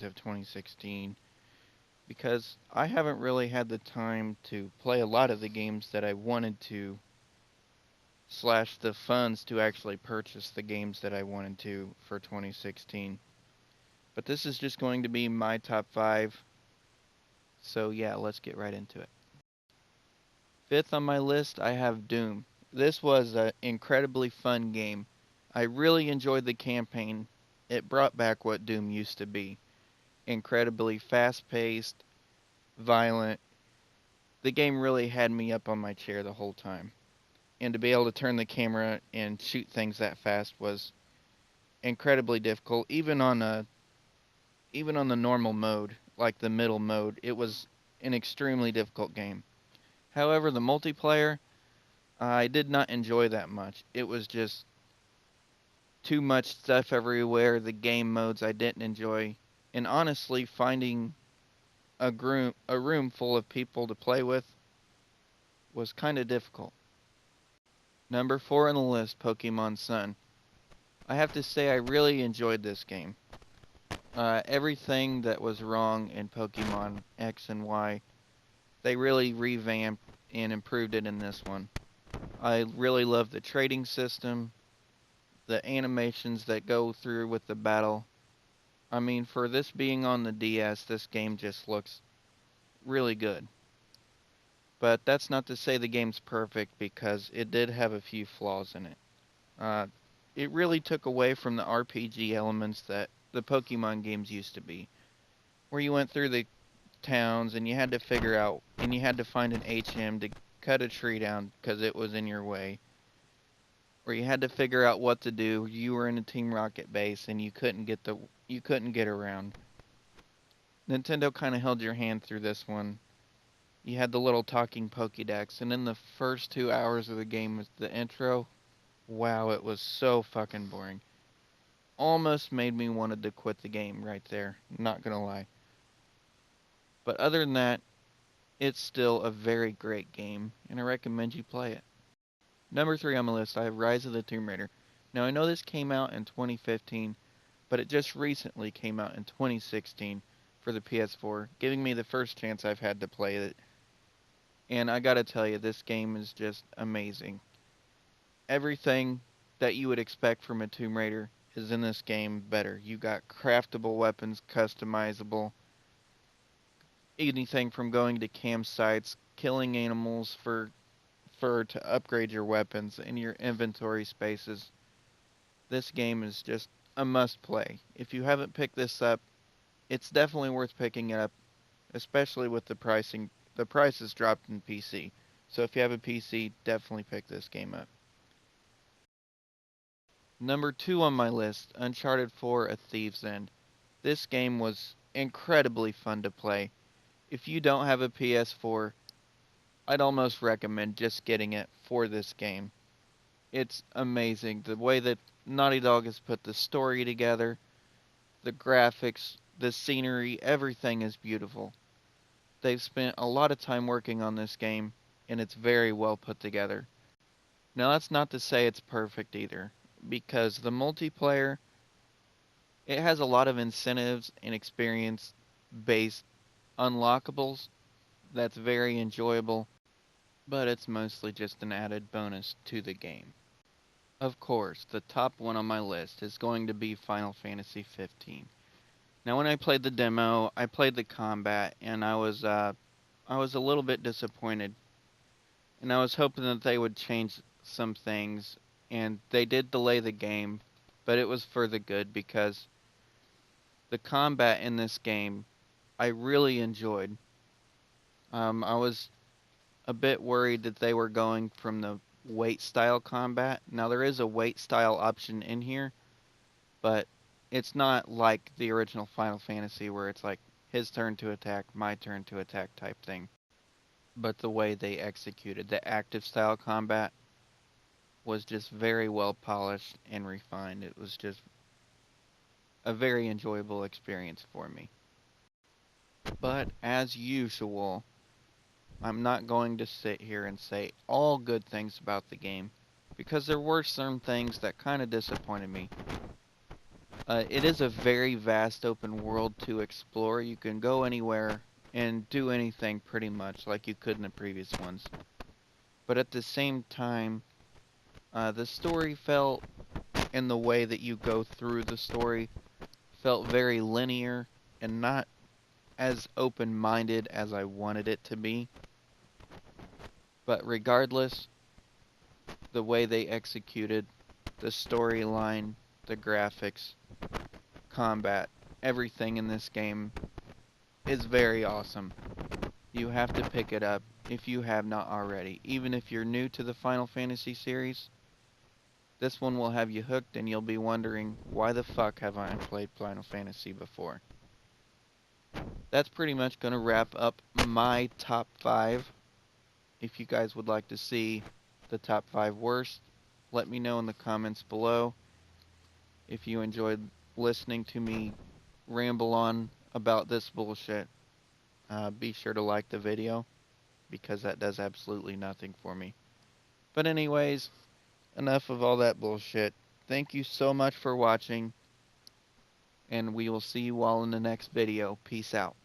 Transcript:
of 2016 because I haven't really had the time to play a lot of the games that I wanted to, slash the funds to actually purchase the games that I wanted to for 2016. But this is just going to be my top 5, so yeah, let's get right into it. Fifth on my list, I have Doom. This was an incredibly fun game. I really enjoyed the campaign. It brought back what Doom used to be. Incredibly fast-paced, violent. The game really had me up on my chair the whole time. And to be able to turn the camera and shoot things that fast was incredibly difficult. Even on the normal mode, like the middle mode, it was an extremely difficult game. However, the multiplayer, I did not enjoy that much. It was just too much stuff everywhere. The game modes I didn't enjoy. And honestly, finding a room full of people to play with was kind of difficult. Number 4 on the list, Pokemon Sun. I have to say I really enjoyed this game. Everything that was wrong in Pokemon X and Y, they really revamped and improved it in this one. I really love the trading system, the animations that go through with the battle. I mean, for this being on the DS, this game just looks really good. But that's not to say the game's perfect because it did have a few flaws in it. Uh, it really took away from the RPG elements that the Pokemon games used to be, where you went through the towns and you had to figure out and you had to find an HM to cut a tree down because it was in your way, where you had to figure out what to do. You were in a Team Rocket base and you couldn't get around. Nintendo kind of held your hand through this one. You had the little talking Pokédex, and in the first 2 hours of the game with the intro, wow, it was so fucking boring. Almost made me wanted to quit the game right there, not gonna lie. But other than that, it's still a very great game, and I recommend you play it. Number 3 on my list, I have Rise of the Tomb Raider. Now, I know this came out in 2015, but it just recently came out in 2016 for the PS4, giving me the first chance I've had to play it. And I gotta tell you, this game is just amazing. Everything that you would expect from a Tomb Raider is in this game better. You got craftable weapons, customizable, anything from going to campsites, killing animals for to upgrade your weapons and your inventory spaces. This game is just a must play. If you haven't picked this up, it's definitely worth picking it up, especially with the pricing. The price is dropped in PC. So if you have a PC, definitely pick this game up. Number 2 on my list, Uncharted 4: A Thief's End. This game was incredibly fun to play. If you don't have a PS4, I'd almost recommend just getting it for this game. It's amazing the way that Naughty Dog has put the story together, the graphics, the scenery, everything is beautiful. They've spent a lot of time working on this game, and it's very well put together. Now, that's not to say it's perfect either, because the multiplayer, it has a lot of incentives and experience-based unlockables that's very enjoyable, but it's mostly just an added bonus to the game. Of course, the top one on my list is going to be Final Fantasy 15. Now, when I played the demo, I played the combat, and I was a little bit disappointed, and I was hoping that they would change some things, and they did delay the game, but it was for the good because the combat in this game I really enjoyed. I was a bit worried that they were going from the wait style combat. Now there is a wait style option in here, but it's not like the original Final Fantasy where it's like his turn to attack, my turn to attack type thing. But the way they executed the active style combat was just very well polished and refined. It was just a very enjoyable experience for me. But as usual, I'm not going to sit here and say all good things about the game because there were some things that kind of disappointed me. It is a very vast open world to explore. You can go anywhere and do anything pretty much like you could in the previous ones. But at the same time, the story felt, in the way that you go through the story, felt very linear and not as open-minded as I wanted it to be. But regardless, the way they executed the storyline, the graphics, combat, everything in this game is very awesome. You have to pick it up if you have not already. Even if you're new to the Final Fantasy series, this one will have you hooked and you'll be wondering, why the fuck have I played Final Fantasy before? That's pretty much going to wrap up my top 5. If you guys would like to see the top 5 worst, let me know in the comments below. If you enjoyed listening to me ramble on about this bullshit, be sure to like the video, because that does absolutely nothing for me. But anyways, enough of all that bullshit. Thank you so much for watching, and we will see you all in the next video. Peace out.